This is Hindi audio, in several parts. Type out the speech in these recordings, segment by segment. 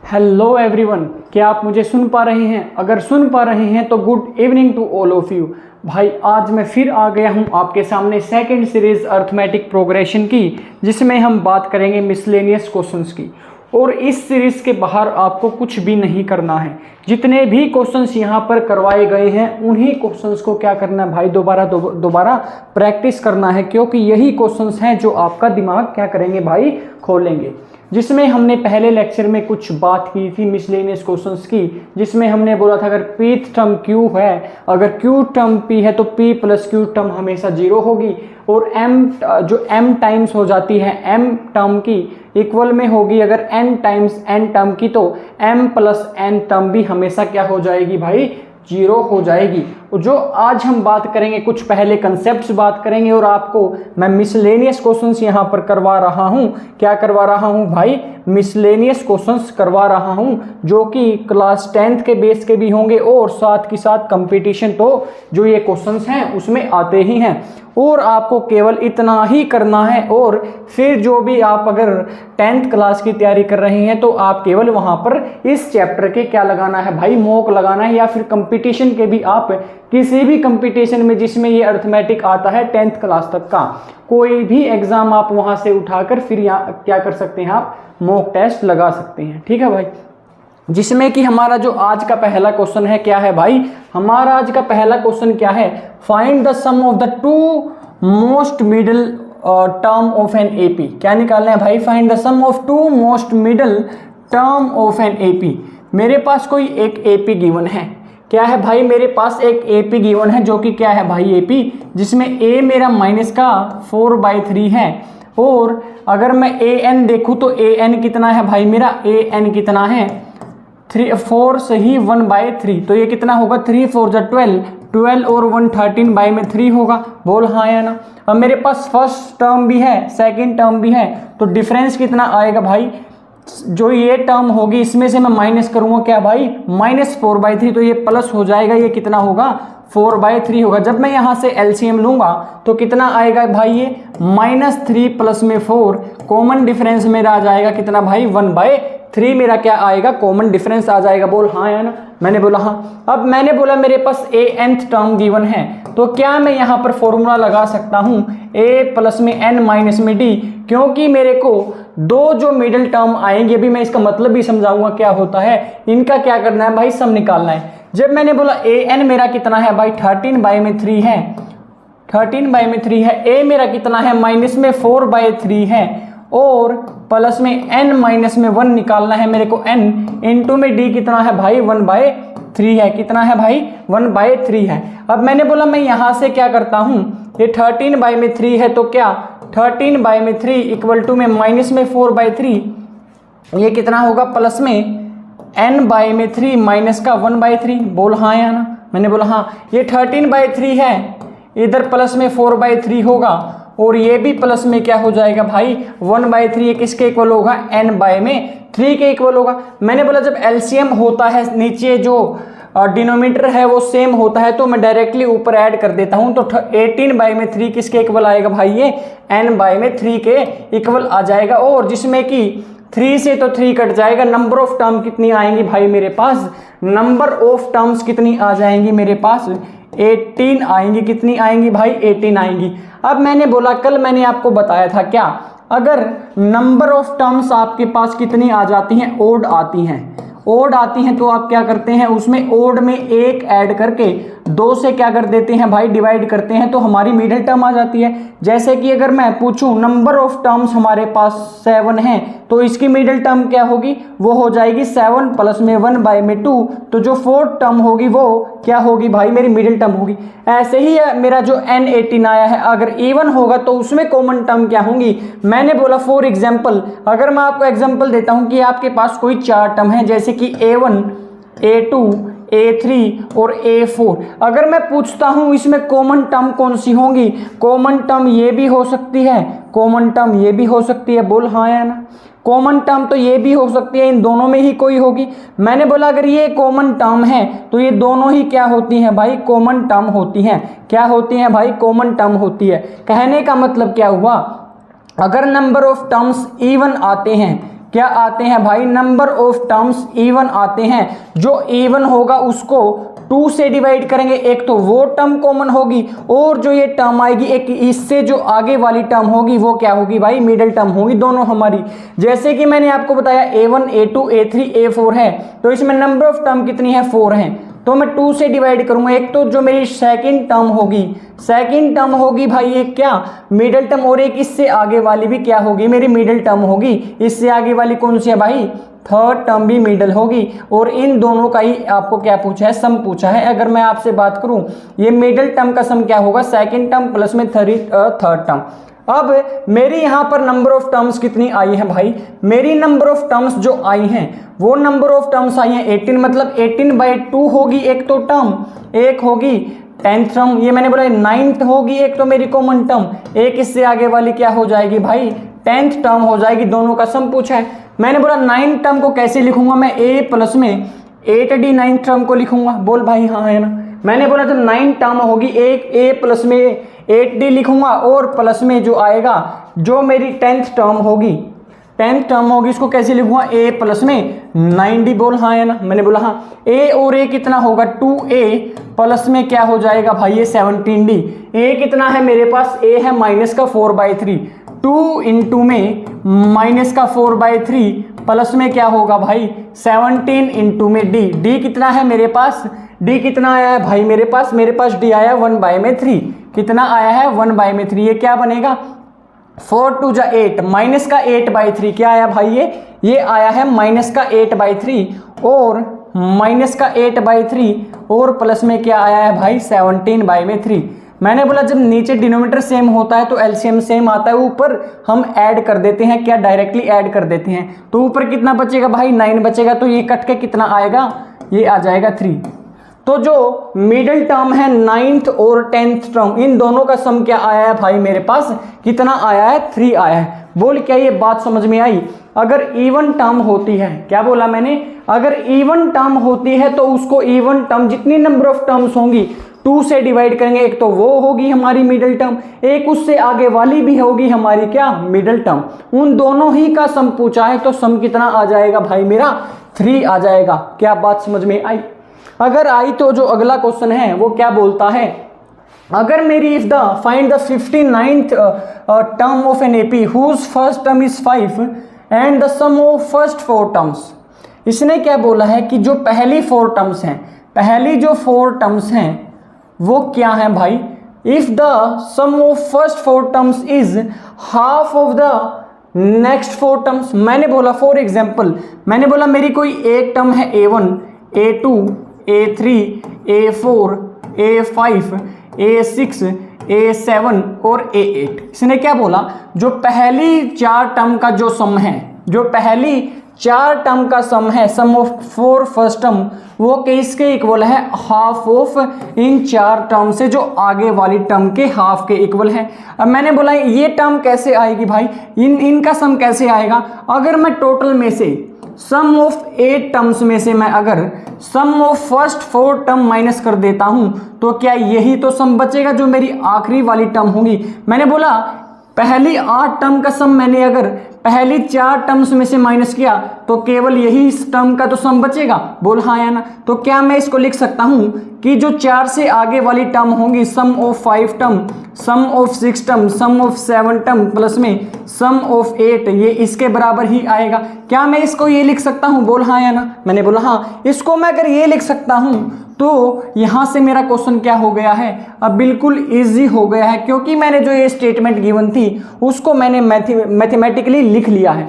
हेलो एवरीवन, क्या आप मुझे सुन पा रहे हैं? अगर सुन पा रहे हैं तो good evening to all of you. भाई आज मैं फिर आ गया हूं आपके सामने सेकंड सीरीज अर्थमेटिक प्रोग्रेशन की, जिसमें हम बात करेंगे मिसलेनियस क्वेश्चंस की। और इस सीरीज के बाहर आपको कुछ भी नहीं करना है। जितने भी क्वेश्चंस यहाँ पर करवाए गए हैं उन्हीं क्वेश्चंस को क्या करना है भाई, दोबारा प्रैक्टिस करना है, क्योंकि यही क्वेश्चंस हैं जो आपका दिमाग क्या करेंगे भाई, खोलेंगे। जिसमें हमने पहले लेक्चर में कुछ बात की थी मिसलेनियस क्वेश्चंस की, जिसमें हमने बोला था अगर pth टर्म q है, अगर q टर्म p है तो p प्लस q टर्म हमेशा 0 होगी, और m जो m टाइम्स हो जाती है m टर्म की इक्वल में होगी अगर n टाइम्स n टर्म की, तो m प्लस n टर्म भी हमेशा क्या हो जाएगी भाई, 0 हो जाएगी। और जो आज हम बात करेंगे, कुछ पहले कंसेप्ट्स बात करेंगे, और आपको मैं मिसलेनियस क्वेश्चंस यहाँ पर करवा रहा हूँ। क्या करवा रहा हूँ भाई? मिसलेनियस क्वेश्चंस करवा रहा हूँ, जो कि क्लास 10th के बेस के भी होंगे, और साथ ही साथ कंपटीशन तो जो ये क्वेश्चंस हैं उसमें आते ही हैं। और आपको केवल इतना ही करना है, और फिर जो भी आप अगर 10th क्लास की तैयारी कर रहे हैं तो आप केवल वहाँ पर इस चैप्टर के क्या लगाना है भाई, मॉक लगाना है, या फिर कंपटीशन के भी आप किसी भी कंपटीशन में जिसमें ये अर्थमेटिक आता है 10th क्लास तक का कोई भी एग्जाम आप वहाँ से उठाकर फिर यहाँ क्या कर सकते हैं, आप मॉक टेस्ट लगा सकते हैं। ठीक है भाई, जिसमें कि हमारा जो आज का पहला क्वेश्चन है क्या है भाई, हमारा आज का पहला क्वेश्चन क्या है, find the sum of the two most middle term of an AP. क्या निकालना है भाई? Find the sum of two most middle term of an AP. मेरे पास कोई एक एपी गिवन है। क्या है भाई? मेरे पास एक एपी गिवन है, जो कि क्या है भाई, एपी, जिसमें ए मेरा माइनस का 4/3 है, और अगर मैं ए एन देखूँ तो ए एन कितना है भाई, मेरा ए एन कितना है 4 से ही 1/3, तो ये कितना होगा 3 4 12 और 1 13/3 होगा। बोल हाँ या ना। अब मेरे पास फर्स्ट टर्म भी है, सेकंड टर्म भी है, तो डिफरेंस कितना आएगा भाई, जो ये टर्म होगी इसमें से मैं माइनस करूंगा क्या भाई, -4/3, तो ये प्लस हो जाएगा, ये कितना होगा 4/3 होगा। जब मैं यहाँ से एलसीएम लूंगा तो कितना आएगा भाई, ये -3 प्लस में 4, कॉमन डिफरेंस मेरा आ जाएगा कितना भाई, 1/3 मेरा क्या आएगा, कॉमन डिफरेंस आ जाएगा। बोल हाँ या ना। मैंने बोला हाँ। अब मैंने बोला मेरे पास ए nth टर्म गिवन है, तो क्या मैं यहाँ पर फॉर्मूला लगा सकता हूँ a प्लस में n माइनस में d, क्योंकि मेरे को दो जो मिडिल टर्म आएंगे, अभी मैं इसका मतलब भी समझाऊंगा क्या होता है, इनका क्या करना है भाई, सम निकालना है। जब मैंने बोला a n मेरा कितना है भाई 13/3 है, 13/3 है, a मेरा कितना है माइनस में 4/3 है, और प्लस में n माइनस में 1 निकालना है मेरे को, n इंटू में d कितना है भाई 1/3 है, कितना है भाई 1/3 है। अब मैंने बोला मैं यहाँ से क्या करता हूँ, ये 13/3 है, तो क्या 13/3 इक्वल टू में माइनस में 4/3, ये कितना होगा प्लस में n/3 माइनस का 1/3। बोल हाँ या ना। मैंने बोला हाँ। ये 13/3 है, इधर प्लस में 4/3 होगा, और ये भी प्लस में क्या हो जाएगा भाई 1/3, ये किसके इक्वल होगा, n/3 के इक्वल होगा। मैंने बोला जब एलसीएम होता है, नीचे जो डिनोमिनेटर है वो सेम होता है, तो मैं डायरेक्टली ऊपर ऐड कर देता हूं, तो 18/3 किसके इक्वल आएगा भाई, ये n/3 के इक्वल आ जाएगा। और जिसमें कि 3 से तो 3 कट जाएगा, नंबर ऑफ टर्म कितनी आएंगी भाई मेरे पास, नंबर ऑफ टर्म्स कितनी आ जाएंगी मेरे पास, 18 आएंगी। कितनी आएंगी भाई, 18 आएंगी। अब मैंने बोला, कल मैंने आपको बताया था क्या, अगर नंबर ऑफ टर्म्स आपके पास कितनी आ जाती हैं, ओड आती हैं, ओड आती हैं, तो आप क्या करते हैं, उसमें ओड में 1 ऐड करके 2 से क्या कर देते हैं भाई, डिवाइड करते हैं, तो हमारी मिडिल टर्म आ जाती है। जैसे कि अगर मैं पूछूं नंबर ऑफ टर्म्स हमारे पास 7 हैं, तो इसकी मिडिल टर्म क्या होगी, वो हो जाएगी 7 प्लस में 1/2, तो जो 4th टर्म होगी वो क्या होगी भाई, मेरी मिडिल टर्म होगी। ऐसे ही मेरा जो n18 आया है, अगर इवन होगा तो उसमें कॉमन टर्म क्या होंगी। मैंने बोला फॉर एग्जाम्पल, अगर मैं आपको एग्जाम्पल देता हूं कि आपके पास कोई 4 टर्म है, जैसे कि a1 a2 a3 और a4, अगर मैं पूछता हूं इसमें कॉमन टर्म कौन सी होंगी, कॉमन टर्म ये भी हो सकती है, कॉमन टर्म ये भी हो सकती है। बोल हाँ या ना। कॉमन टर्म तो ये भी हो सकती है, इन दोनों में ही कोई होगी। मैंने बोला अगर ये कॉमन टर्म है तो ये दोनों ही क्या होती हैं भाई, कॉमन टर्म होती हैं। क्या होती हैं भाई, कॉमन टर्म होती है। कहने का मतलब क्या हुआ, अगर नंबर ऑफ टर्म्स इवन आते हैं, क्या आते हैं भाई, नंबर ऑफ टर्म्स इवन आते हैं। जो इवन होगा उसको 2 से डिवाइड करेंगे, एक तो वो टर्म कॉमन होगी और जो ये टर्म आएगी एक इससे जो आगे वाली टर्म होगी वो क्या होगी भाई, मिडिल टर्म होगी दोनों हमारी। जैसे कि मैंने आपको बताया A1 A2 A3 A4 है, तो इसमें नंबर ऑफ टर्म कितनी है, 4 हैं, तो मैं 2 से डिवाइड करूंगा। एक तो जो मेरी सेकंड टर्म होगी भाई ये क्या, मिडिल टर्म, और एक इससे आगे वाली भी क्या होगी, मेरी मिडिल टर्म होगी। इससे आगे वाली कौन सी है भाई, थर्ड टर्म भी मिडिल होगी। और इन दोनों का ही आपको क्या पूछा है, सम पूछा है। अगर मैं आपसे बात करूं ये मिडिल टर्म का सम क्या होगा, सेकंड टर्म प्लस में थर्ड टर्म। अब मेरी यहां पर नंबर ऑफ टर्म्स कितनी आई है भाई, मेरी नंबर ऑफ टर्म्स जो आई हैं वो नंबर ऑफ टर्म्स आई हैं 18, मतलब 18/2 होगी एक तो टर्म, एक होगी 10th टर्म, ये मैंने बोला 9th होगी एक तो मेरी कॉमन टर्म, एक इससे आगे वाली क्या हो जाएगी भाई, 10th टर्म हो जाएगी। दोनों का सम पूछा है। मैंने बोला 9th टर्म को कैसे लिखूंगा, मैं a प्लस में 8d 9th टर्म को लिखूंगा। बोल भाई हाँ है ना। मैंने बोला जब 9th टर्म होगी एक a प्लस में 8d लिखूंगा और प्लस में जो आएगा जो मेरी 10th टर्म होगी उसको कैसे लिखूंगा, a प्लस में 9d। बोल हाँ है ना। मैंने बोला हाँ, a और a कितना होगा 2a प्लस में क्या हो जाएगा भाई ये 17d। a कितना है मेरे पास, a है माइनस का 4/3, 2 इंटू में माइनस का 4/3 प्लस में क्या होगा भाई 17 इंटू में d कितना है मेरे पास, d कितना आया है भाई मेरे पास d आया 1/3, कितना आया है 1/3। ये क्या बनेगा 4 2 जा 8, माइनस का 8/3 क्या आया भाई ये आया है माइनस का 8/3 और माइनस का 8/3 और प्लस में क्या आया है भाई 17/3। मैंने बोला जब नीचे डिनोमिनेटर सेम होता है तो एलसीएम सेम आता है, ऊपर हम ऐड कर देते हैं, क्या डायरेक्टली ऐड कर देते हैं, तो ऊपर कितना बचेगा भाई 9 बचेगा, तो ये कट के कितना आएगा, ये आ जाएगा 3। तो जो मिडिल टर्म है 9th और 10th टर्म, इन दोनों का सम क्या आया है भाई मेरे पास, कितना आया है 3 आया है। बोल क्या ये बात समझ में आई। अगर इवन टर्म होती है, क्या बोला मैंने, अगर इवन टर्म होती है तो उसको इवन टर्म जितनी नंबर ऑफ टर्म्स होंगी 2 से डिवाइड करेंगे, एक तो वो होगी हमारी मिडिल टर्म, एक उससे आगे वाली भी होगी हमारी क्या मिडिल टर्म, उन दोनों ही का सम पूछा है, तो सम कितना आ जाएगा भाई मेरा 3 आ जाएगा। क्या बात समझ में आई। अगर आई तो जो अगला क्वेश्चन है वो क्या बोलता है, अगर मेरी if the find the 59th term of an AP whose first term is 5 and the sum of first 4 terms. इसने क्या बोला है कि जो पहली 4 टर्म्स हैं, पहली जो 4 टर्म्स हैं वो क्या है भाई, if the sum of first 4 terms is half of the next 4 terms. मैंने बोला फॉर एग्जांपल, मैंने बोला मेरी कोई एक टर्म है A1 A2 A3 A4 A5 A6 A7 और A8। इसने क्या बोला, जो पहली 4 टर्म का जो सम है, जो पहली 4 टर्म का सम है, सम ऑफ 4 फर्स्ट टर्म, वो किसके इक्वल है, हाफ ऑफ इन 4 टर्म से जो आगे वाली टर्म के हाफ के इक्वल है। अब मैंने बोला ये टर्म कैसे आएगी भाई, इनका सम कैसे आएगा, अगर मैं टोटल में से सम ऑफ 8 टर्म्स में से मैं अगर सम ऑफ फर्स्ट 4 टर्म माइनस कर देता हूं तो क्या यही तो सम बचेगा जो मेरी आखिरी वाली टर्म होगी। मैंने बोला पहली 8 टर्म का सम मैंने अगर पहली 4 टर्म्स में से माइनस किया तो केवल यही इस टर्म का तो सम बचेगा। बोल हाँ या ना। तो क्या मैं इसको लिख सकता हूं कि जो 4 से आगे वाली टर्म होंगी, sum of 5 term, sum of 6 term, sum of 7 term plus में सम ऑफ 8, ये इसके बराबर ही आएगा। क्या मैं इसको ये लिख सकता हूं, बोल हाँ या ना। मैंने बोला हाँ। इसको मैं अगर ये लिख सकता हूं तो यहां से मेरा क्वेश्चन क्या हो गया है, अब बिल्कुल इजी हो गया है, क्योंकि मैंने जो ये स्टेटमेंट गिवन थी उसको मैंने मैथमेटिकली लिख लिया है।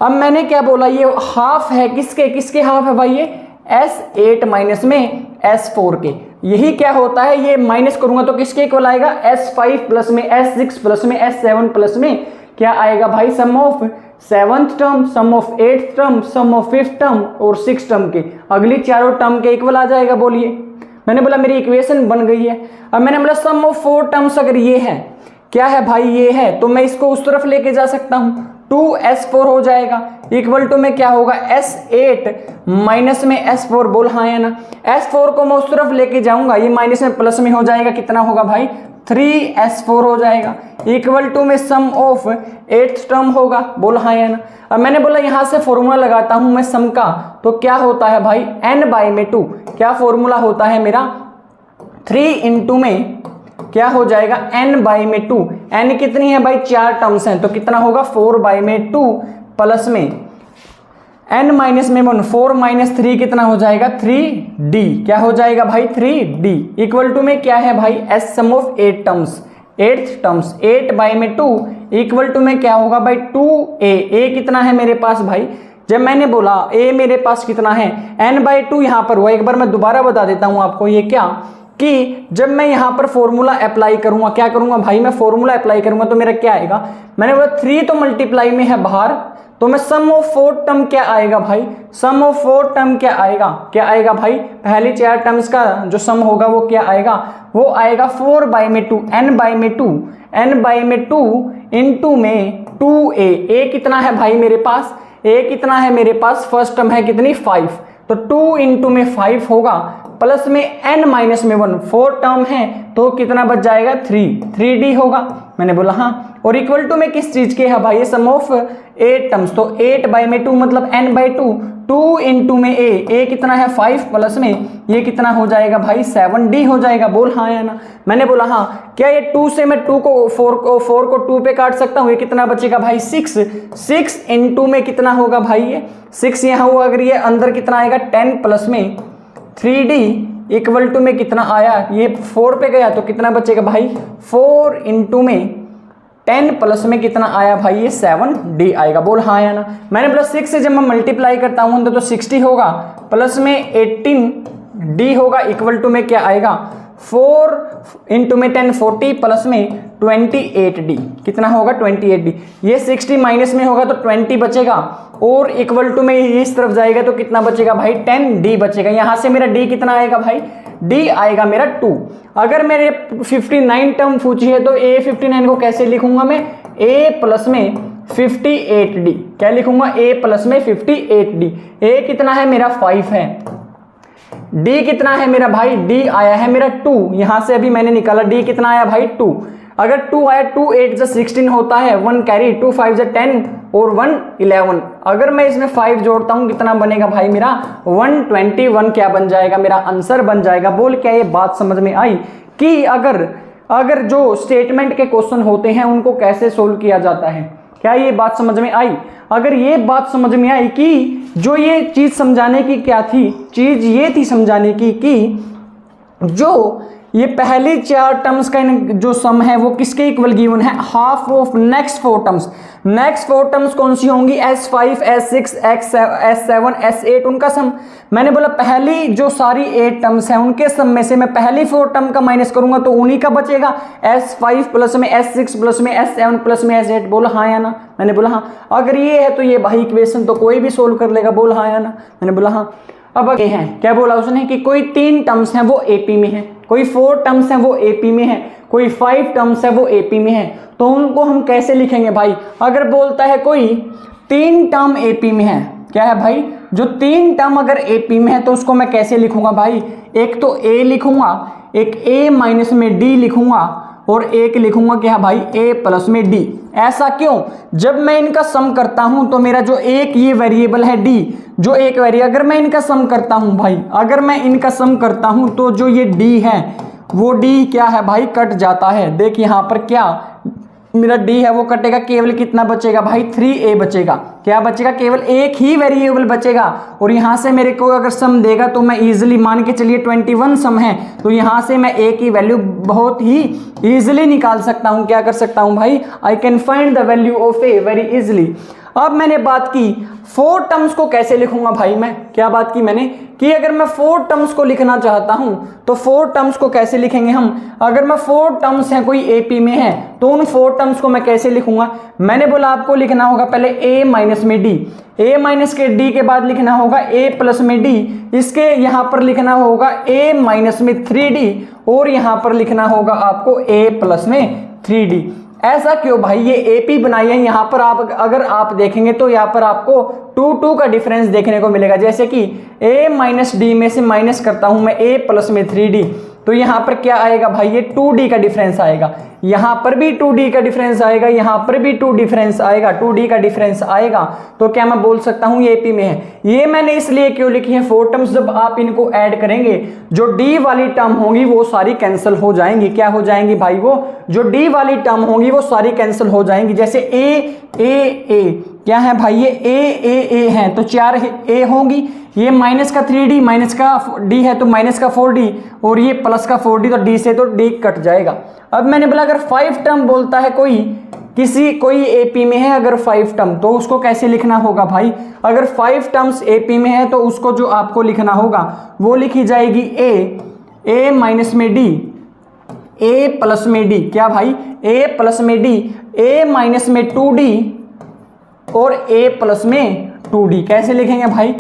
अब मैंने क्या बोला, ये हाफ है किसके हाफ है भाई, ये S8 माइनस में S4 के। यही क्या होता है, ये माइनस करूंगा तो किसके इक्वल आएगा, S5 प्लस में S6 प्लस में S7 प्लस में क्या आएगा भाई, sum of 7th term, sum of 8th term, sum of 5th term और 6th टर्म के अगली चारों टर्म के इक्वल आ जाएगा। बोलिए, मैंने बोला मेरी इक्वेशन बन गई है। अब मैंने बोला सम ऑफ 4 टर्म्स अगर ये है, क्या है भाई, ये है, तो मैं इसको उस तरफ लेके जा सकता हूं, 2S4 हो जाएगा इक्वल टू में क्या होगा, S8 माइनस में S4। बोल हाँ या ना। S4 को मैं उस तरफ लेके जाऊंगा, ये माइनस में प्लस में हो जाएगा, कितना होगा भाई 3s4 हो जाएगा, इक्वल टू में सम ऑफ 8th टर्म होगा, बोला हाँ या ना। अब मैंने बोला यहाँ से फॉर्मूला लगाता हूं मैं सम का, तो क्या होता है भाई n बाई में 2, क्या फॉर्मूला होता है मेरा 3 इंटू में क्या हो जाएगा n बाई में 2, n कितनी है भाई 4 टर्म्स हैं, तो कितना होगा 4 बाई में 2 प्लस में n माइनस में 1, 4 माइनस 3 कितना हो जाएगा 3d, क्या हो जाएगा भाई 3d, इक्वल टू में क्या है भाई s sum of 8 terms, 8th terms 8 by में 2 इक्वल टू में क्या होगा भाई 2a, a कितना है मेरे पास भाई, जब मैंने बोला a मेरे पास कितना है n बाई 2 यहाँ पर हुआ, एक बार मैं दोबारा बता देता हूँ आपको, ये क्या कि जब मैं यहाँ पर फॉर्मूला अप्लाई करूंगा, क्या करूंगा भाई मैं फॉर्मूला अप्लाई करूंगा तो मेरा क्या आएगा, मैंने बोला 3 तो मल्टीप्लाई में है बाहर, तो मैं सम ऑफ 4 टर्म क्या आएगा भाई, सम ऑफ 4 टर्म क्या आएगा भाई, पहली 4 टर्म्स का जो सम होगा वो क्या आएगा, वो आएगा 4 बाई में 2, n बाई में 2, n बाई में 2 इंटू में 2a, a कितना है भाई मेरे पास, a कितना है मेरे पास, फर्स्ट टर्म है कितनी 5, तो 2 इंटू में 5 होगा प्लस में n माइनस में 1, 4 टर्म है तो कितना बच जाएगा 3d होगा, मैंने बोला हाँ, और इक्वल टू में किस चीज के है भाई, सम ऑफ 8 टर्म्स, तो 8 बाई में 2 मतलब n बाई 2, 2 इंटू में a कितना है 5 प्लस में ये कितना हो जाएगा भाई 7d हो जाएगा, बोल हाँ या ना। मैंने बोला हाँ, क्या ये 2 से मैं 4 को 2 पे काट सकता हूँ, ये कितना बचेगा भाई 6 इंटू में कितना होगा भाई ये 6 यहाँ हुआ, अगर ये अंदर कितना आएगा 10 प्लस में 3d इक्वल टू में कितना आया, ये 4 पे गया तो कितना बचेगा भाई 4 इंटू में 10 प्लस में कितना आया भाई ये 7d आएगा, बोल हाँ या ना। मैंने बोला 6 से जब मैं मल्टीप्लाई करता हूं तो 60 होगा प्लस में 18d होगा, इक्वल टू में क्या आएगा 4 इंटू में 10 40 प्लस में 28d, कितना होगा 28d, ये 60 माइनस में होगा तो 20 बचेगा, और इक्वल टू में इस तरफ जाएगा तो कितना बचेगा भाई 10d बचेगा, यहां से मेरा d कितना आएगा भाई, d आएगा मेरा 2। अगर मेरे 59 टर्म पूछी है तो a59 को कैसे लिखूंगा मैं, a प्लस में 58d, क्या लिखूंगा a प्लस में 58d, a कितना है मेरा 5 है, d कितना है मेरा भाई, d आया है मेरा 2, यहां से अभी मैंने निकाला d कितना आया भाई 2, अगर 2 आया 2 8 जा 16 होता है, 1 कैरी, 2 5 जा 10 और 1 11, अगर मैं इसमें 5 जोड़ता हूं कितना बनेगा भाई मेरा 121, क्या बन जाएगा मेरा आंसर बन जाएगा। बोल क्या ये बात समझ में आई कि अगर जो स्टेटमेंट के क्वेश्चन होते हैं उनको कैसे सोल्व किया जाता है, क्या ये बात समझ में आई। अगर ये बात समझ में आई कि जो ये चीज समझाने की क्या थी, चीज ये थी समझाने की कि जो ये पहली 4 टर्म्स का जो सम है वो किसके इक्वल गिवन है, half of next 4 terms. Next 4 terms कौन सी होंगी, S5 S6 S7 S8 उनका सम। मैंने बोला पहली जो सारी 8 टर्म्स हैं उनके सम में से मैं पहली 4 टर्म का माइनस करूंगा तो उन्हीं का बचेगा, S5 प्लस में S6 प्लस में S7 प्लस में S8, बोला हाँ या ना। मैंने बोला हाँ। अगर ये है तो ये भाई इक्वेशन तो कोई भी सोल्व कर लेगा, बोला हाँ या ना। मैंने बोला हाँ। अब ये है क्या बोला उसने कि कोई 3 टर्म्स हैं वो एपी में है, कोई 4 टर्म्स हैं वो एपी में है, कोई 5 टर्म्स है वो एपी में है, तो उनको हम कैसे लिखेंगे भाई। अगर बोलता है कोई 3 टर्म एपी में है, क्या है भाई, जो 3 टर्म अगर एपी में है तो उसको मैं कैसे लिखूंगा भाई, एक तो a लिखूंगा, एक a माइनस में d लिखूंगा और एक लिखूंगा क्या भाई a प्लस में d। ऐसा क्यों, जब मैं इनका सम करता हूं तो मेरा जो एक ये वेरिएबल है d, जो एक वेरिएबल अगर मैं इनका सम करता हूं भाई, अगर मैं इनका सम करता हूं तो जो ये d है वो d क्या है भाई कट जाता है। देख यहां पर क्या मेरा d है वो कटेगा, केवल कितना बचेगा भाई 3a बचेगा। क्या बचेगा, केवल एक ही वेरिएबल बचेगा। और यहां से मेरे को अगर सम देगा तो मैं इजीली मान के चलिए 21 सम है, तो यहां से मैं a की वैल्यू बहुत ही इजीली निकाल सकता हूं। क्या कर सकता हूं भाई, I can find the value of a very easily. अब मैंने बात की 4 टर्म्स को कैसे लिखूंगा भाई, मैं क्या बात की मैंने कि अगर मैं 4 टर्म्स को लिखना चाहता हूं तो 4 टर्म्स को कैसे लिखेंगे हम। अगर मैं 4 टर्म्स हैं कोई एपी में है तो उन 4 टर्म्स को मैं कैसे लिखूंगा। मैंने बोला आपको लिखना होगा पहले a माइनस में d, a माइनस के d के बाद लिखना होगा a प्लस में d, इसके यहां पर लिखना होगा a माइनस में 3d और यहां पर लिखना होगा आपको a प्लस में 3d। ऐसा क्यों भाई, ये एपी बनाई है। यहाँ पर आप अगर आप देखेंगे तो यहाँ पर आपको 2 का डिफरेंस देखने को मिलेगा। जैसे कि a माइनस डी में से माइनस करता हूं मैं a प्लस में 3d, तो यहाँ पर क्या आएगा भाई, ये 2D का डिफरेंस आएगा, यहाँ पर भी 2D का डिफरेंस आएगा, यहाँ पर भी 2D का डिफरेंस आएगा। तो क्या मैं बोल सकता हूँ ये AP में है। ये मैंने इसलिए क्यों लिखी है 4 टर्म्स, जब आप इनको ऐड करेंगे जो D वाली टर्म होंगी वो सारी कैंसिल हो जाएंगी। क्या हो जाएंगी भाई, वो जो D वाली टर्म होंगी वो सारी कैंसिल हो जाएंगी। जैसे A क्या है भाई, ये A है तो 4 A होंगी, ये माइनस का 3D, माइनस का D है तो माइनस का 4D, और ये प्लस का 4D, तो D से तो D कट जाएगा। अब मैंने बोला अगर 5 टर्म बोलता है कोई AP में है अगर 5 टर्म, तो उसको कैसे लिखना होगा भाई, अगर 5 टर्म्स AP में है तो उसको जो आपको लिखना होगा वो लिखी जाएगी A माइनस में D, A प्लस में D, क्या भाई A प्लस में D, A माइनस में 2D और A प्लस में 2D। कैसे लिखेंगे भाई,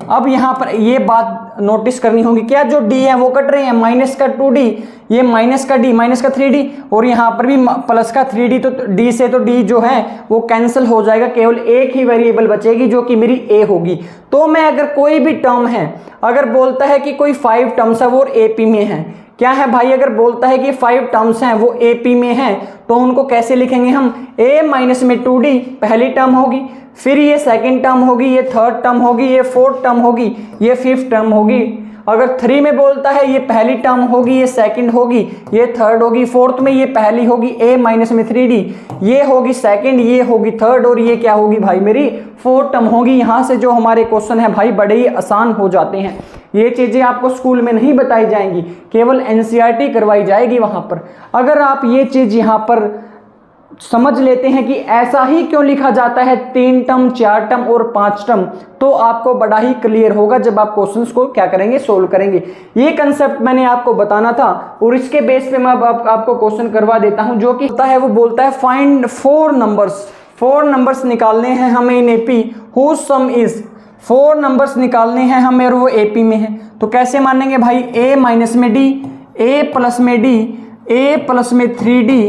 अब यहाँ पर ये बात नोटिस करनी होगी, क्या जो D है वो कट रहे हैं, माइनस का 2D, ये माइनस का D, माइनस का 3D, और यहाँ पर भी प्लस का 3D, तो D से तो D जो है वो कैंसिल हो जाएगा, केवल एक ही वेरिएबल बचेगी जो कि मेरी A होगी। तो मैं अगर कोई भी टर्म है, अगर बोलता है कि कोई 5 टर्म्स है वो AP में है, क्या है भाई, अगर बोलता है कि 5 टर्म्स हैं वो AP में हैं, तो उनको कैसे लिखेंगे हम, A माइनस में 2D पहली टर्म होगी, फिर ये सेकंड टर्म होगी, ये थर्ड टर्म होगी, ये फोर्थ टर्म होगी, ये फिफ्थ टर्म होगी। अगर 3 में बोलता है ये पहली टर्म होगी, ये सेकंड होगी, ये थर्ड होगी, फोर्थ में ये पहली होगी A माइनस में 3D, ये होगी सेकंड, ये होगी थर्ड, और ये क्या होगी भाई मेरी फोर्थ टर्म होगी। यहाँ से जो हमारे क्वेश्चन है भाई बड़े ही आसान हो जाते हैं। ये चीज़ें आपको स्कूल में नहीं बताई जाएंगी, केवल NCERT करवाई जाएगी वहाँ पर। अगर आप ये चीज़ यहाँ पर समझ लेते हैं कि ऐसा ही क्यों लिखा जाता है 3 टर्म, 4 टर्म और 5 टर्म, तो आपको बड़ा ही क्लियर होगा जब आप क्वेश्चंस को क्या करेंगे, सोल्व करेंगे। ये कंसेप्ट मैंने आपको बताना था, और इसके बेस पे मैं आपको क्वेश्चन करवा देता हूं, जो कि होता है वो बोलता है फाइंड 4 नंबर्स निकालने हैं हमें in AP whose sum is, 4 numbers निकालने हैं हमें और वो AP में है। तो कैसे मानेंगे भाई, A माइनस में D, A प्लस में D, A प्लस में 3D,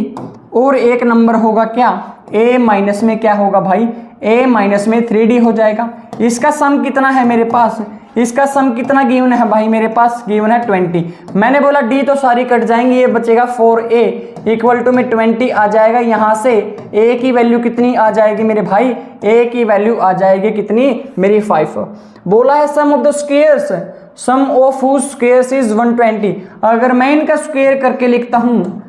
और एक नंबर होगा क्या, A माइनस में क्या होगा भाई, A माइनस में 3D हो जाएगा। इसका सम कितना है मेरे पास, इसका सम कितना गिवन है भाई, मेरे पास गिवन है 20। मैंने बोला D तो सारी कट जाएंगी, ये बचेगा 4A इक्वल टू में 20 आ जाएगा। यहाँ से A की वैल्यू कितनी आ जाएगी मेरे भाई, A की वैल्यू आ जाएगी कितनी मेरी 5। बोला है sum of the squares, sum of whose squares is 120। अगर मैं इनका स्क्वेयर करके लिखता हूँ,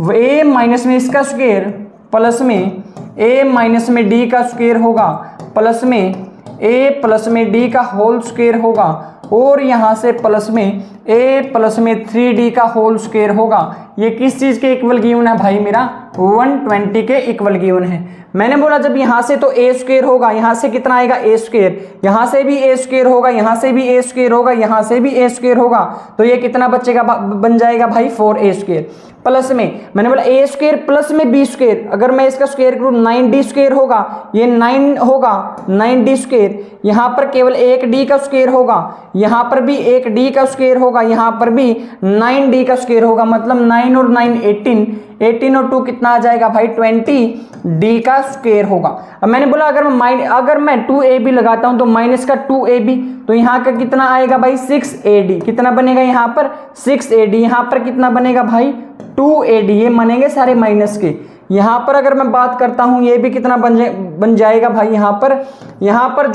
A माइनस में इसका स्क्वेयर प्लस में A माइनस में D का स्क्वेयर होगा, प्लस में A प्लस में D का होल स्क्वेयर होगा, और यहाँ से प्लस में A प्लस में 3D का होल स्क्वेयर होगा। ये किस चीज़ के इक्वल गिवन है भाई, मेरा 120 के इक्वल गिवन है। मैंने बोला जब यहाँ से तो A स्क्वेयर होगा, यहाँ से कितना आएगा A स्क्वेयर, यहाँ से भी A स्क्वेयर होगा, यहाँ से भी A स्क्वेयर होगा, यहाँ से भी A स्क्वेयर होगा, तो ये कितना बचेगा, बन जाएगा भाई 4A स्क्वेयर। प्लस में मैंने बोला A स्क्वेयर प्लस में B स्क्वेयर, अगर मैं इसका स्क्वेयर करूँ 9D स्क्वेयर होगा, ये 9 होगा 9D स्क्वेयर, यहाँ पर केवल एक D का स्क्वेयर होगा, यहाँ पर भी एक D का स्क्वेयर होगा, यहाँ पर भी 9D का स्क्वेयर होगा, मतलब 9 और 9 18 और 2 कितना आ जाएगा भाई 20D का स्क्वेयर होगा। अब मैंने बोला अगर मैं 2AB लगाता हूं तो माइनस का 2AB, तो यहाँ का कितना आएगा भाई 6AD, कितना बनेगा यहाँ पर 6AD, यहाँ पर कितना बनेगा भाई 2AD, ये बनेंगे सारे माइनस के। यहाँ पर अगर मैं बात करता हूँ ये भी कितना बन जाएगा भाई, यहाँ पर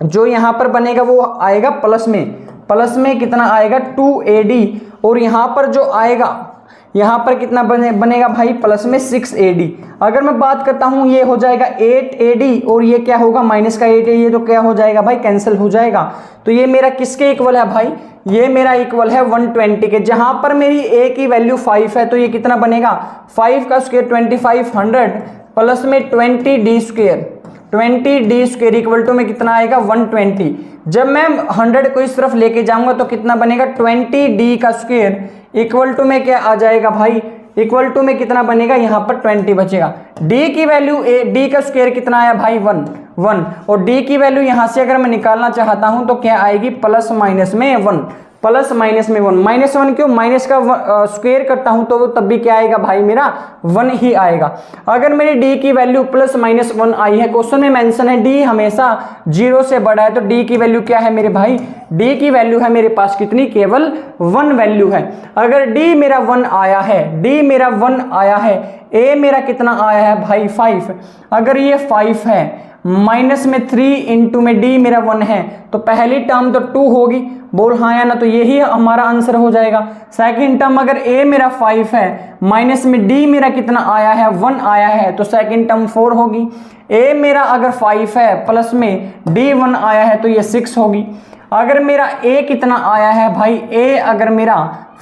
जो यहाँ पर बनेगा वो आएगा प्लस में कितना आएगा 2AD, और यहाँ पर जो आएगा यहाँ पर कितना बनेगा भाई प्लस में 6AD। अगर मैं बात करता हूँ ये हो जाएगा 8AD, और ये क्या होगा माइनस का 8, ये तो क्या हो जाएगा भाई कैंसिल हो जाएगा। तो ये मेरा किसके इक्वल है भाई, ये मेरा इक्वल है 120 के। जहाँ पर मेरी A की वैल्यू 5 है तो ये कितना बनेगा 5 का स्क्वायर 2500 प्लस में 20D स्क्वायर इक्वल टू में कितना आएगा 120। जब मैं 100 को इस तरफ लेके जाऊंगा तो कितना बनेगा 20D का स्क्वायर इक्वल टू में क्या आ जाएगा भाई, इक्वल टू में कितना बनेगा यहाँ पर 20 बचेगा। D की वैल्यू D का स्क्वायर कितना आया भाई 1, और D की वैल्यू यहाँ से अगर मैं निकालना चाहता हूँ तो क्या आएगी प्लस माइनस में 1, प्लस माइनस में 1, -1 क्यों, माइनस का स्क्वायर करता हूं तो वो तब भी क्या आएगा भाई, मेरा 1 ही आएगा। अगर मेरी डी की वैल्यू +-1 आई है, क्वेश्चन में मेंशन है डी हमेशा 0 से बड़ा है, तो डी की वैल्यू क्या है मेरे भाई, डी की वैल्यू है मेरे पास कितनी, केवल 1 वैल्यू है। अगर डी मेरा 1 आया है, डी मेरा 1 आया है, ए मेरा कितना आया है भाई 5, अगर ये 5 है, माइनस में 3 इंटू में डी मेरा 1 है, तो पहली टर्म तो 2 होगी, बोल हाँ या ना, तो यही हमारा आंसर हो जाएगा। सेकंड टर्म अगर ए मेरा 5 है, माइनस में डी मेरा कितना आया है, 1 आया है, तो सेकंड टर्म 4 होगी। ए मेरा अगर 5 है, प्लस में डी 1 आया है, तो ये 6 होगी। अगर मेरा ए कितना आया है भाई, ए अगर मेरा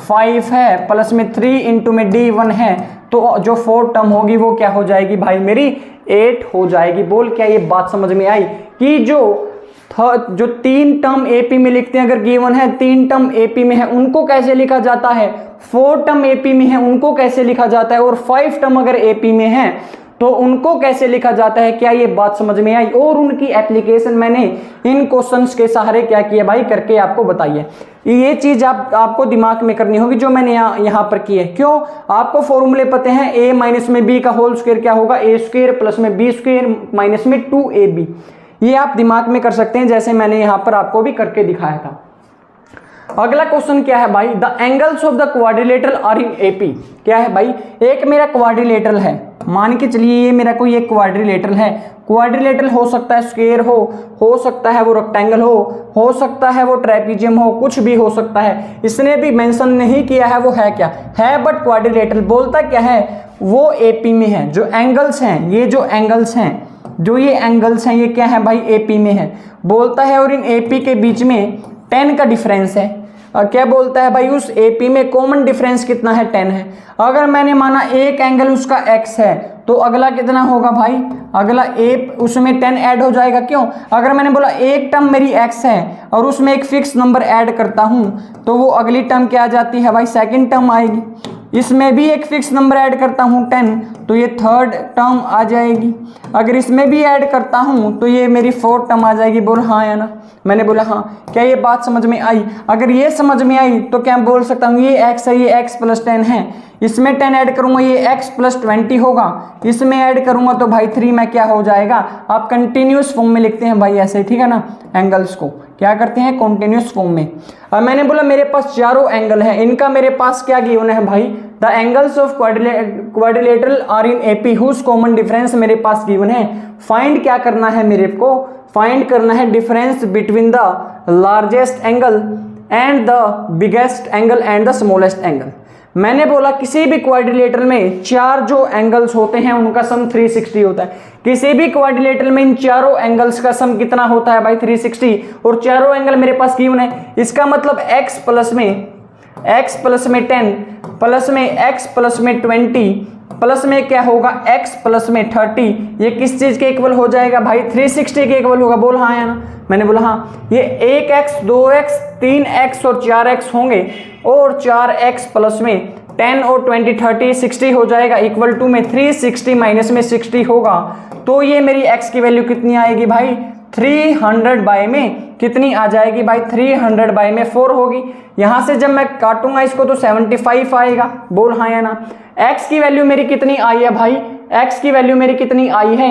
5 है, प्लस में 3 इंटू में डी 1 है, तो जो 4 टर्म होगी वो क्या हो जाएगी भाई, मेरी 8 हो जाएगी। बोल क्या ये बात समझ में आई कि जो 3 टर्म एपी में लिखते हैं, अगर गिवन है 3 टर्म एपी में है उनको कैसे लिखा जाता है, 4 टर्म एपी में है उनको कैसे लिखा जाता है, और 5 टर्म अगर एपी में है तो उनको कैसे लिखा जाता है। क्या ये बात समझ में आई, और उनकी एप्लीकेशन मैंने इन क्वेश्चंस के सहारे क्या किया भाई, करके आपको बताइए। ये चीज आपको दिमाग में करनी होगी जो मैंने यहाँ पर की है। क्यों, आपको फॉर्मूले पते हैं, a माइनस में b का होल स्क्वायर क्या होगा, a स्क्वायर प्लस में b स्क्वायर माइनस में 2ab, ये आप दिमाग में कर सकते हैं जैसे मैंने यहाँ पर आपको भी करके दिखाया था। अगला क्वेश्चन क्या है भाई, the angles of the quadrilateral are in AP. क्या है भाई, एक मेरा क्वाड्रिलेटरल है, मान के चलिए ये मेरा कोई एक क्वाड्रिलेटरल है। क्वाड्रिलेटरल हो सकता है स्क्वायर हो सकता है वो रेक्टेंगल हो सकता है वो ट्रेपीजियम हो, कुछ भी हो सकता है। इसने भी मेंशन नहीं किया है वो है क्या है, बट क्वाड्रिलेटरल बोलता क्या है, वो एपी में है। जो एंगल्स हैं, ये जो एंगल्स हैं, जो ये एंगल्स हैं, ये क्या है भाई, एपी में है बोलता है, और इन एपी के बीच में 10 का डिफरेंस है। क्या बोलता है भाई, उस एपी में कॉमन डिफरेंस कितना है, 10 है। अगर मैंने माना एक एंगल उसका x है, तो अगला कितना होगा भाई, अगला ए उसमें 10 ऐड हो जाएगा। क्यों, अगर मैंने बोला एक टर्म मेरी x है और उसमें एक फिक्स नंबर ऐड करता हूं, तो वो अगली टर्म क्या आ जाती है भाई, सेकंड टर्म आएगी। इसमें भी एक फिक्स नंबर ऐड करता हूं 10, तो ये थर्ड टर्म आ जाएगी। अगर इसमें भी ऐड करता हूं तो ये मेरी फोर्थ टर्म आ जाएगी। बोल हाँ या ना, मैंने बोला हाँ। क्या ये बात समझ में आई, अगर ये समझ में आई तो क्या बोल सकता हूँ, ये x है, ये x प्लस 10 है, इसमें 10 ऐड करूंगा ये x प्लस 20 होगा, इसमें ऐड करूंगा तो भाई 3 में क्या हो जाएगा। आप कंटिन्यूस फॉर्म में लिखते हैं भाई ऐसे, ठीक है ना, एंगल्स को क्या करते हैं कंटिन्यूस फॉर्म में। अब मैंने बोला मेरे पास चारों एंगल है, इनका मेरे पास क्या गिवन है भाई, the angles of quadrilateral are in AP whose common difference मेरे पास गिवन है। फाइंड क्या करना है मेरे को, फाइंड करना है difference between the largest angle and the biggest angle and the smallest angle. मैंने बोला किसी भी क्वाड्रिलेटरल में 4 जो एंगल्स होते हैं उनका सम 360 होता है। किसी भी क्वाड्रिलेटरल में इन चारों एंगल्स का सम कितना होता है भाई 360, और चारों एंगल मेरे पास गिवन है। इसका मतलब x प्लस में 10 प्लस में x प्लस में 20 प्लस में क्या होगा x प्लस में 30, ये किस चीज के इक्वल हो जाएगा भाई 360 के इक्वल होगा। बोल हाँ या ना, मैंने बोला हाँ। ये 1x 2x 3x और 4x होंगे, और 4x प्लस में 10 और 20 30 60 हो जाएगा, इक्वल टू में 360 माइनस में 60 होगा। तो ये मेरी x की वैल्यू कितनी आएगी भाई 300 बाय में कितनी आ जाएगी भाई 300 बाय में 4 होगी। यहां से जब मैं काटूंगा इसको तो 75 आएगा। बोल हाँ या ना। x की वैल्यू मेरी कितनी आई है भाई, x की वैल्यू मेरी कितनी आई है,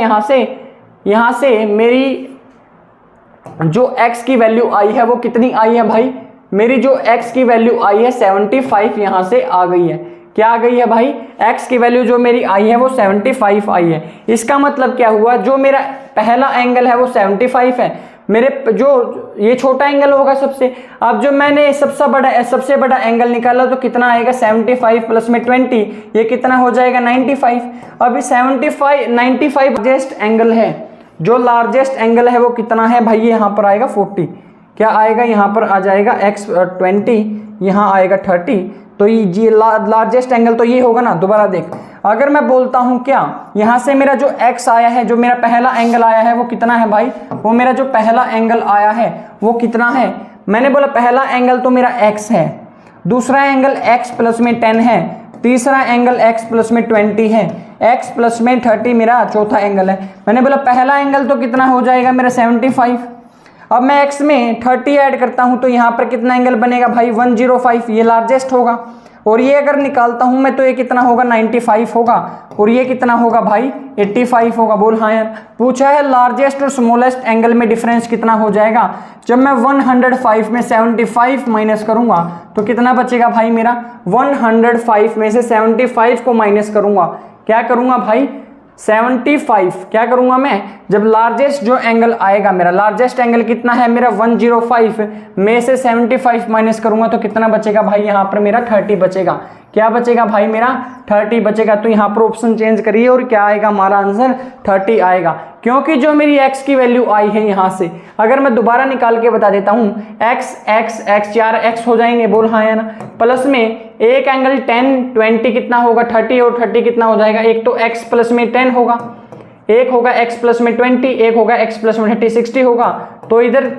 यहां से मेरी जो x की वैल्यू आई है वो कितनी आई है भाई, मेरी जो x की वैल्यू आई है 75 यहां से आ गई है। क्या आ गई है भाई, x की वैल्यू जो मेरी आई है वो 75 आई है। इसका मतलब क्या हुआ, जो मेरा पहला एंगल है वो 75 है, मेरे जो ये छोटा एंगल होगा सबसे। अब जो मैंने सबसे बड़ा एंगल निकाला तो कितना आएगा 75 प्लस में 20, ये कितना हो जाएगा 95। अभी 95 लार्जेस्ट एंगल है, जो लार्जेस्ट एंगल है वो कितना है भाई, यहाँ पर आएगा 40। क्या आएगा, यहाँ पर आ जाएगा x 20, यहाँ आएगा 30, तो ये लार्जेस्ट एंगल तो ये होगा ना। दोबारा देख, अगर मैं बोलता हूं क्या, यहां से मेरा जो x आया है, जो मेरा पहला एंगल आया है वो कितना है भाई, वो मेरा जो पहला एंगल आया है वो कितना है। मैंने बोला पहला एंगल तो मेरा x है, दूसरा एंगल x प्लस में 10 है, तीसरा एंगल x प्लस में 20 है, x प्लस में 30 मेरा चौथा एंगल है। मैंने बोला पहला एंगल तो कितना हो जाएगा मेरा 75। अब मैं x में 30 ऐड करता हूं तो यहाँ पर कितना एंगल बनेगा भाई 105, ये लार्जेस्ट होगा। और ये अगर निकालता हूं मैं तो ये कितना होगा 95 होगा, और ये कितना होगा भाई 85 होगा। बोल हाँ यार। पूछा है लार्जेस्ट और स्मॉलेस्ट एंगल में डिफरेंस कितना हो जाएगा। जब मैं 105 में 75 माइनस करूंगा तो कितना बचेगा भाई मेरा, 105 में से 75 को माइनस करूंगा, क्या करूंगा भाई 75, क्या करूंगा मैं, जब लार्जेस्ट जो एंगल आएगा मेरा, लार्जेस्ट एंगल कितना है मेरा 105 में से 75 माइनस करूंगा तो कितना बचेगा भाई, यहाँ पर मेरा 30 बचेगा। क्या बचेगा भाई मेरा 30 बचेगा। तो यहाँ पर ऑप्शन चेंज करिए और क्या आएगा हमारा आंसर 30 आएगा, क्योंकि जो मेरी x की वैल्यू आई है यहाँ से, अगर मैं दोबारा निकाल के बता देता हूँ x 4x हो जाएंगे। बोल हाँ या ना। प्लस में एक एंगल 10 20 कितना होगा 30, और 30 कितना हो जाएगा, एक तो x प्लस में 10 होगा, एक होगा x प्लस में 20, एक होगा x प्लस में 30 60 होगा। तो इधर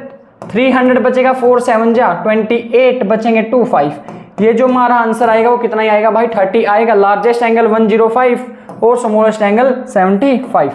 300 बचेगा, 4 7 जा 28 बचेंगे 25। ये जो हमारा आंसर आएगा वो कितना ही आएगा भाई 30 आएगा। लार्जेस्ट एंगल 105 और स्मॉलेस्ट एंगल 75।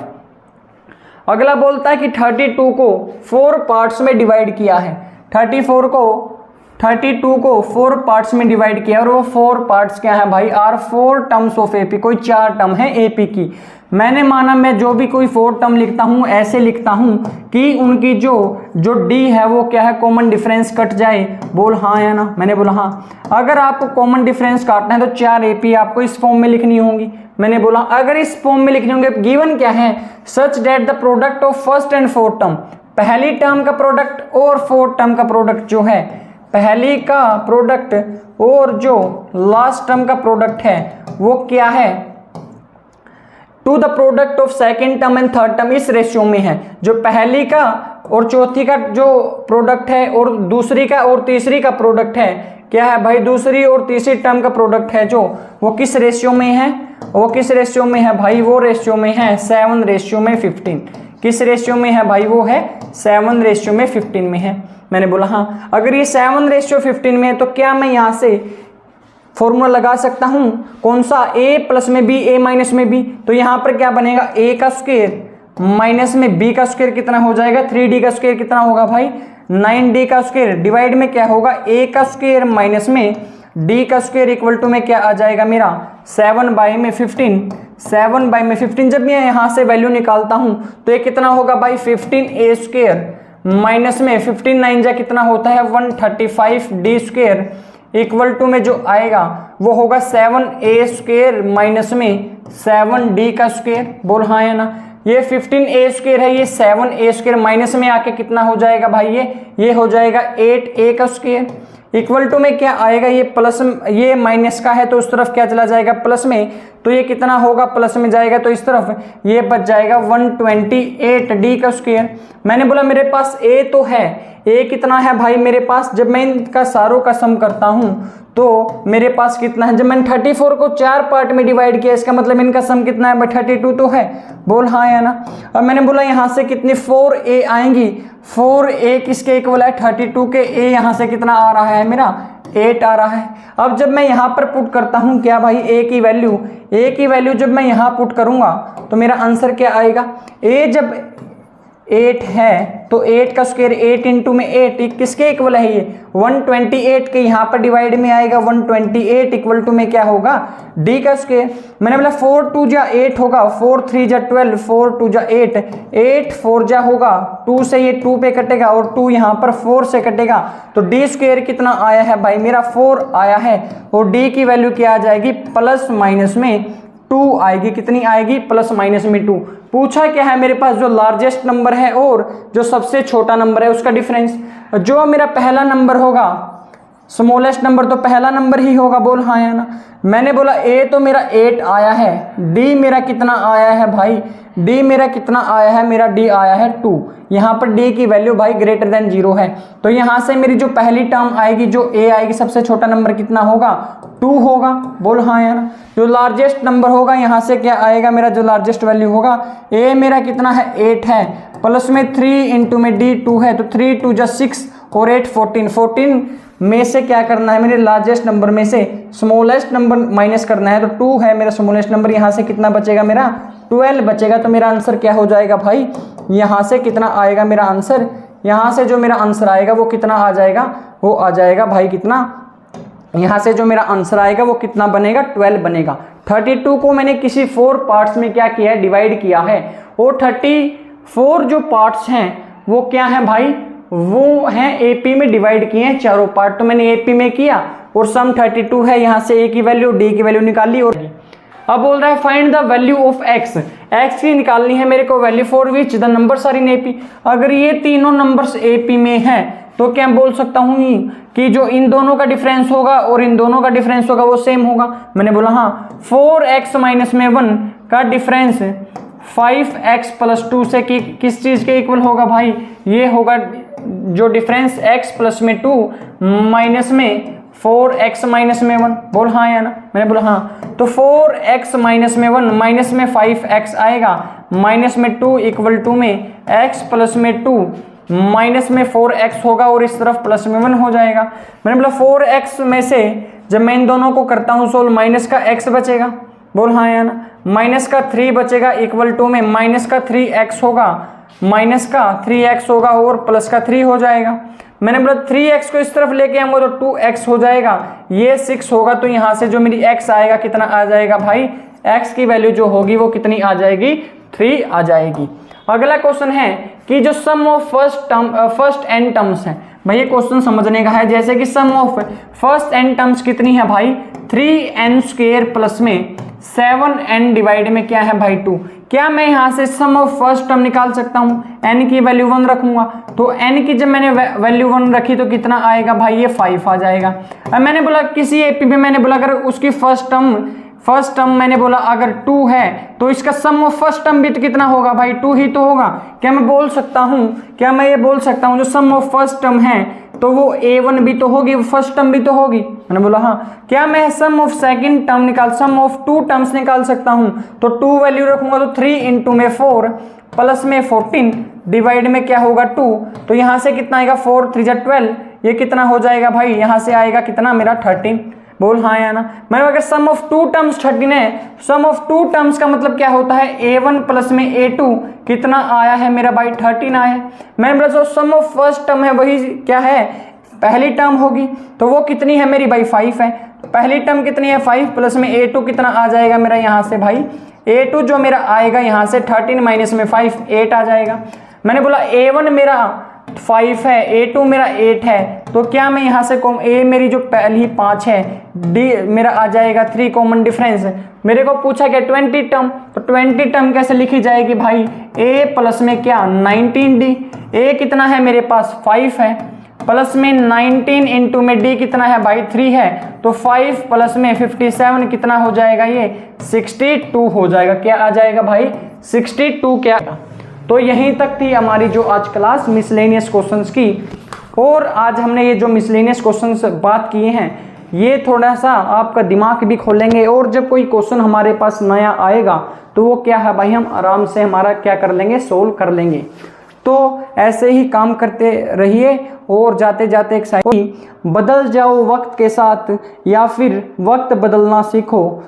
अगला बोलता है कि 32 को 4 पार्ट्स में डिवाइड किया है। 32 को 4 पार्ट्स में डिवाइड किया, और वो 4 पार्ट्स क्या है भाई, आर 4 टर्म्स ऑफ एपी, कोई 4 टर्म है एपी की। मैंने माना मैं जो भी कोई 4 टर्म लिखता हूं ऐसे लिखता हूं कि उनकी जो डी है वो क्या है, कॉमन डिफरेंस कट जाए। बोल हाँ या ना। मैंने बोला हाँ। अगर आपको कॉमन डिफरेंस काटना है तो 4 एपी आपको इस फॉर्म में लिखनी होंगी। मैंने बोला अगर इस फॉर्म में लिखने होंगे, गिवन क्या है, such that the product of first and fourth term, पहली टर्म का प्रोडक्ट और फोर्थ टर्म का प्रोडक्ट जो है, पहली का प्रोडक्ट और जो लास्ट टर्म का प्रोडक्ट है वो क्या है, to the product of second term and third term, इस रेशियो में है। जो पहली का और चौथी का जो प्रोडक्ट है और दूसरी का और तीसरी का प्रोडक्ट है, क्या है भाई, दूसरी और तीसरी टर्म का प्रोडक्ट है जो, वो किस रेशियो में है, वो किस रेशियो में है भाई, वो रेशियो में है 7:15। किस रेशियो में है भाई, वो है 7:15 में है। मैंने बोला हाँ। अगर ये 7:15 में है तो क्या मैं यहाँ से फॉर्मूला लगा सकता हूँ, कौन सा, a प्लस में b a माइनस में b। तो यहाँ पर क्या बनेगा, a का स्क्वायर माइनस में b का स्क्वायर कितना हो जाएगा, 3d का स्क्वायर कितना होगा भाई 9d का स्क्वायर, डिवाइड में क्या होगा a का स्क्वायर माइनस में d का स्क्वायर इक्वल टू में क्या आ जाएगा मेरा 7/15। 7/15 जब मैं यहाँ से वैल्यू निकालता हूँ तो ये कितना होगा भाई 15a स्क्वायर माइनस में 15 9 जा कितना होता है 135d स्क्वायर इक्वल टू में जो आएगा वो होगा 7a स्क्वायर माइनस में 7d का स्क्वायर। बोल हाँ या ना। ये 15a स्क्वायर है, ये 7a स्क्वायर माइनस में आके कितना हो जाएगा भाई, ये हो जाएगा 8a का स्क्वायर इक्वल टू में क्या आएगा, ये प्लस, ये माइनस का है तो उस तरफ क्या चला जाएगा प्लस में, तो ये कितना होगा प्लस में जाएगा तो इस तरफ ये बच जाएगा 128d का स्क्वायर। मैंने बोला मेरे पास a तो है, a कितना है भाई मेरे पास, जब मैं इनका सारों का सम करता हूं तो मेरे पास कितना है, जब मैंने 34 को 4 पार्ट में डिवाइड किया इसका मतलब इनका सम कितना है, 32 तो है। बोल हाँ या ना। अब मैंने बोला यहाँ से कितनी 4a आएंगी, 4a किसके इक्वल है 32 के, a यहाँ से कितना आ रहा है मेरा 8 आ रहा है। अब जब मैं यहाँ पर पुट करता हूँ क्या भाई a की वैल्यू जब मैं यहाँ पुट करूँगा तो मेरा आंसर क्या आएगा, a जब 8 है तो 8 का स्क्वायर 8 इंटू में 8 किसके इक्वल है, ये 128 के यहाँ पर डिवाइड में आएगा 128 इक्वल टू में क्या होगा d का स्क्वायर। मैंने बोला 4 2 जा 8 होगा, 4 3 जा 12, 4 2 जा 8, 8 4 जा होगा 2 से ये 2 पे कटेगा और 2 यहाँ पर 4 से कटेगा तो d स्क्वायर कितना आया है भाई मेरा 4 आया है, और d की वैल्यू क्या आ जाएगी प्लस माइनस में 2 आएगी। कितनी आएगी प्लस माइनस में 2। पूछा क्या है मेरे पास, जो लार्जेस्ट नंबर है और जो सबसे छोटा नंबर है उसका डिफरेंस। जो मेरा पहला नंबर होगा, स्मॉलेस्ट नंबर तो पहला नंबर ही होगा। बोल हाँ या ना। मैंने बोला a तो मेरा 8 आया है, d मेरा कितना आया है भाई, d मेरा कितना आया है, मेरा d आया है 2। यहाँ पर d की वैल्यू भाई ग्रेटर देन 0 है, तो यहाँ से मेरी जो पहली टर्म आएगी, जो a आएगी, सबसे छोटा नंबर कितना होगा 2 होगा। बोल हाँ या ना। जो लार्जेस्ट नंबर होगा यहाँ से क्या आएगा, मेरा जो लार्जेस्ट वैल्यू होगा, a मेरा कितना है 8 है, प्लस में 3 इंटू में d 2 है, तो 3 2 जा 6 और 8 14, 14 में से क्या करना है, मेरे लार्जेस्ट नंबर में से स्मॉलेस्ट नंबर माइनस करना है, तो 2 है मेरा स्मॉलेस्ट नंबर, यहाँ से कितना बचेगा मेरा 12 बचेगा। तो मेरा आंसर क्या हो जाएगा भाई, यहाँ से कितना आएगा मेरा आंसर, यहाँ से जो मेरा आंसर आएगा वो कितना आ जाएगा, वो आ जाएगा भाई कितना, यहाँ से जो मेरा आंसर आएगा वो कितना बनेगा, 12 बनेगा। 32 को मैंने किसी 4 पार्ट्स में क्या किया है, डिवाइड किया है, और 34 जो पार्ट्स हैं वो क्या है भाई, वो हैं एपी में डिवाइड किए हैं चारों पार्ट। तो मैंने एपी में किया और सम 32 है, यहाँ से ए की वैल्यू डी की वैल्यू निकाली। और अब बोल रहा है find the value of x, x की निकालनी है मेरे को value for which the numbers are in AP. अगर ये तीनों नंबर्स एपी में हैं तो क्या बोल सकता हूँ कि जो इन दोनों का डिफरेंस होगा और इन दोनों का डिफरेंस होगा वो सेम होगा। मैंने बोला हाँ, 4x माइनस में 1 का डिफरेंस 5x प्लस 2 से किस चीज़ के इक्वल होगा भाई, ये होगा जो डिफरेंस x प्लस में 2 माइनस में 4x माइनस में 1। बोल हाँ या ना, मैंने बोला हाँ। तो 4x माइनस में 1 माइनस में 5x आएगा, माइनस में 2 इक्वल टू में x प्लस में 2 माइनस में 4x होगा और इस तरफ प्लस में 1 हो जाएगा। मैंने बोला 4x में से जब मैं इन दोनों को करता हूँ सोल्व, माइनस का x बचेगा, बोल हाँ या ना, माइनस का 3 बचेगा इक्वल टू में माइनस का 3x होगा, माइनस का 3x होगा और प्लस का 3 हो जाएगा। मैंने बोला 3x को इस तरफ लेके आऊंगा तो 2x हो जाएगा, ये 6 होगा, तो यहाँ से जो मेरी x आएगा कितना आ जाएगा भाई, x की वैल्यू जो होगी वो कितनी आ जाएगी, 3 आ जाएगी। अगला क्वेश्चन है कि जो सम ऑफ फर्स्ट एन टर्म्स है, भाई ये क्वेश्चन समझने का है। जैसे कि सम ऑफ फर्स्ट एन टर्म्स कितनी है भाई, 3n² प्लस में 7n डिवाइड में क्या है भाई 2। क्या मैं यहाँ से सम ऑफ फर्स्ट टर्म निकाल सकता हूँ, n की वैल्यू 1 रखूंगा, तो n की जब मैंने वैल्यू 1 रखी तो कितना आएगा भाई, ये 5 आ जाएगा। अब मैंने बोला किसी एपी में मैंने बोला अगर उसकी फर्स्ट टर्म मैंने बोला अगर 2 है तो इसका सम ऑफ फर्स्ट टर्म भी तो कितना होगा भाई, 2 ही तो होगा। क्या मैं बोल सकता हूँ, क्या मैं ये बोल सकता हूँ जो सम ऑफ फर्स्ट टर्म है तो वो a1 भी तो होगी, फर्स्ट टर्म भी तो होगी। मैंने बोला हाँ। क्या मैं sum of second term sum of 2 terms निकाल सकता हूँ, तो 2 वैल्यू रखूंगा तो 3 इंटू में 4 प्लस में 14 डिवाइड में क्या होगा 2, तो यहाँ से कितना आएगा 4 3 12, ये कितना हो जाएगा भाई, यहाँ से आएगा कितना मेरा 13। बोल हाँ या ना। मैंने अगर सम ऑफ 2 टर्म्स 13 है, सम ऑफ 2 टर्म्स का मतलब क्या होता है, a1 प्लस में a2 कितना आया है मेरा भाई 13 आया है। मैंने बोला जो सम ऑफ फर्स्ट टर्म है वही क्या है, पहली टर्म होगी, तो वो कितनी है मेरी भाई 5 है। तो पहली टर्म कितनी है 5 प्लस में a2 कितना आ जाएगा मेरा यहाँ से भाई, a2 जो मेरा आएगा यहाँ से 13 माइनस में 5 8 आ जाएगा। मैंने बोला a1 मेरा 5 है, a2 मेरा 8 है, तो क्या मैं यहाँ से a मेरी जो पहली 5 है, d मेरा आ जाएगा 3 कॉमन डिफरेंस। मेरे को पूछा क्या 20 टर्म, तो 20 टर्म कैसे लिखी जाएगी भाई, a प्लस में क्या 19d, a कितना है मेरे पास 5 है, प्लस में 19 इंटू में d कितना है भाई 3 है, तो 5 प्लस में 57 कितना हो जाएगा, ये 62 हो जाएगा। क्या आ जाएगा भाई 62। क्या तो यहीं तक थी हमारी जो आज क्लास मिसलेनियस क्वेश्चंस की। और आज हमने ये जो मिसलेनियस क्वेश्चंस बात किए हैं ये थोड़ा सा आपका दिमाग भी खोलेंगे, और जब कोई क्वेश्चन हमारे पास नया आएगा तो वो क्या है भाई, हम आराम से हमारा क्या कर लेंगे, सोल्व कर लेंगे। तो ऐसे ही काम करते रहिए और जाते जाते एक साइड, बदल जाओ वक्त के साथ या फिर वक्त बदलना सीखो,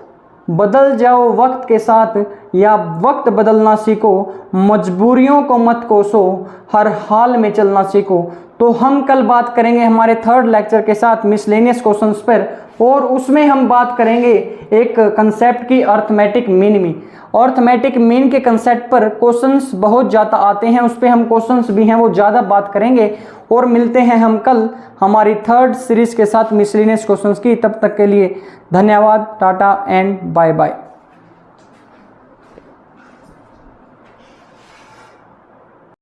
बदल जाओ वक्त के साथ या वक्त बदलना सीखो, मजबूरियों को मत कोसो, हर हाल में चलना सीखो। तो हम कल बात करेंगे हमारे 3rd लेक्चर के साथ मिसलेनियस क्वेश्चंस पर, और उसमें हम बात करेंगे एक कंसेप्ट की अर्थमेटिक मीन में। अर्थमेटिक मीन के कंसेप्ट पर क्वेश्चंस बहुत ज़्यादा आते हैं, उस पर हम क्वेश्चंस भी हैं वो ज़्यादा बात करेंगे। और मिलते हैं हम कल हमारी 3rd सीरीज़ के साथ मिसलेनियस क्वेश्चंस की। तब तक के लिए धन्यवाद, टाटा एंड बाय बाय।